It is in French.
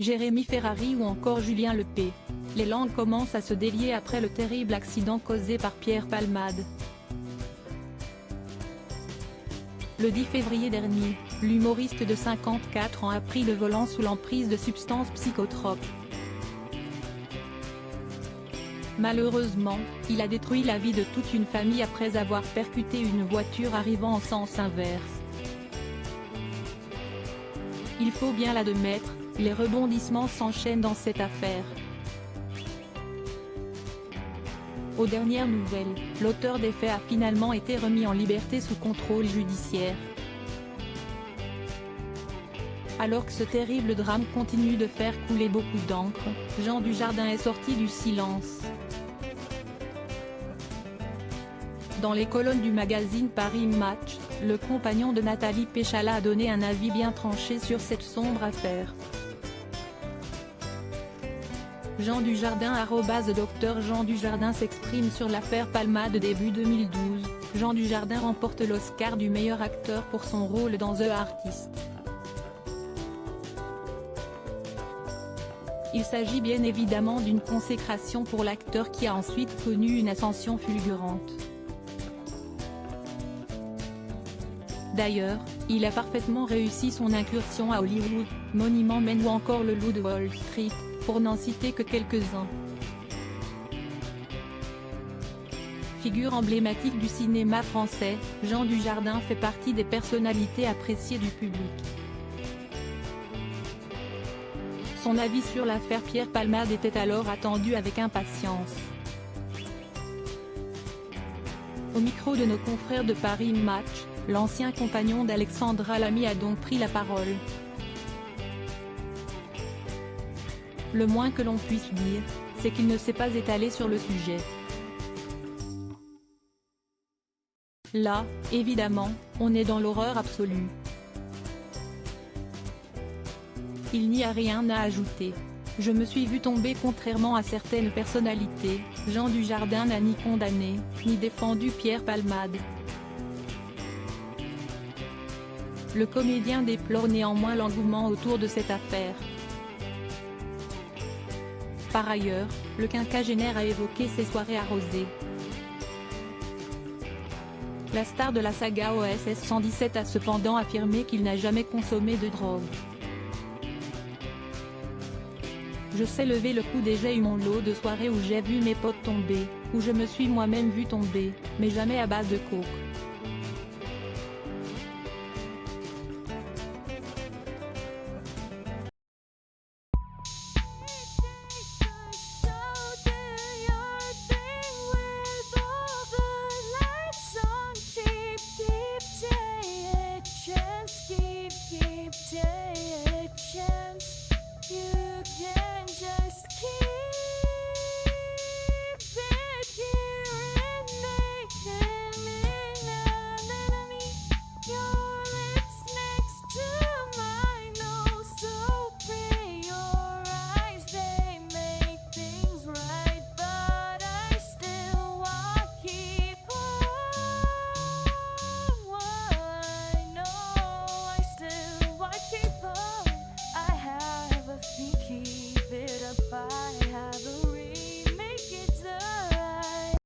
Jérémy Ferrari ou encore Julien Lepé. Les langues commencent à se délier après le terrible accident causé par Pierre Palmade. Le 10 février dernier, l'humoriste de 54 ans a pris le volant sous l'emprise de substances psychotropes. Malheureusement, il a détruit la vie de toute une famille après avoir percuté une voiture arrivant en sens inverse. Il faut bien l'admettre, les rebondissements s'enchaînent dans cette affaire. Aux dernières nouvelles, l'auteur des faits a finalement été remis en liberté sous contrôle judiciaire. Alors que ce terrible drame continue de faire couler beaucoup d'encre, Jean Dujardin est sorti du silence. Dans les colonnes du magazine Paris Match, le compagnon de Nathalie Péchala a donné un avis bien tranché sur cette sombre affaire. Jean Dujardin @Dr Jean Dujardin s'exprime sur l'affaire Palmade début 2012, Jean Dujardin remporte l'Oscar du meilleur acteur pour son rôle dans The Artist. Il s'agit bien évidemment d'une consécration pour l'acteur qui a ensuite connu une ascension fulgurante. D'ailleurs, il a parfaitement réussi son incursion à Hollywood, Monument Men ou encore Le Loup de Wall Street, pour n'en citer que quelques-uns. Figure emblématique du cinéma français, Jean Dujardin fait partie des personnalités appréciées du public. Son avis sur l'affaire Pierre Palmade était alors attendu avec impatience. Au micro de nos confrères de Paris Match, l'ancien compagnon d'Alexandra Lamy a donc pris la parole. Le moins que l'on puisse dire, c'est qu'il ne s'est pas étalé sur le sujet. Là, évidemment, on est dans l'horreur absolue. Il n'y a rien à ajouter. Je me suis vu tomber contrairement à certaines personnalités, Jean Dujardin n'a ni condamné, ni défendu Pierre Palmade. Le comédien déplore néanmoins l'engouement autour de cette affaire. Par ailleurs, le quinquagénaire a évoqué ses soirées arrosées. La star de la saga OSS 117 a cependant affirmé qu'il n'a jamais consommé de drogue. Je sais lever le coude et j'ai eu mon lot de soirées où j'ai vu mes potes tomber, où je me suis moi-même vu tomber, mais jamais à base de coke.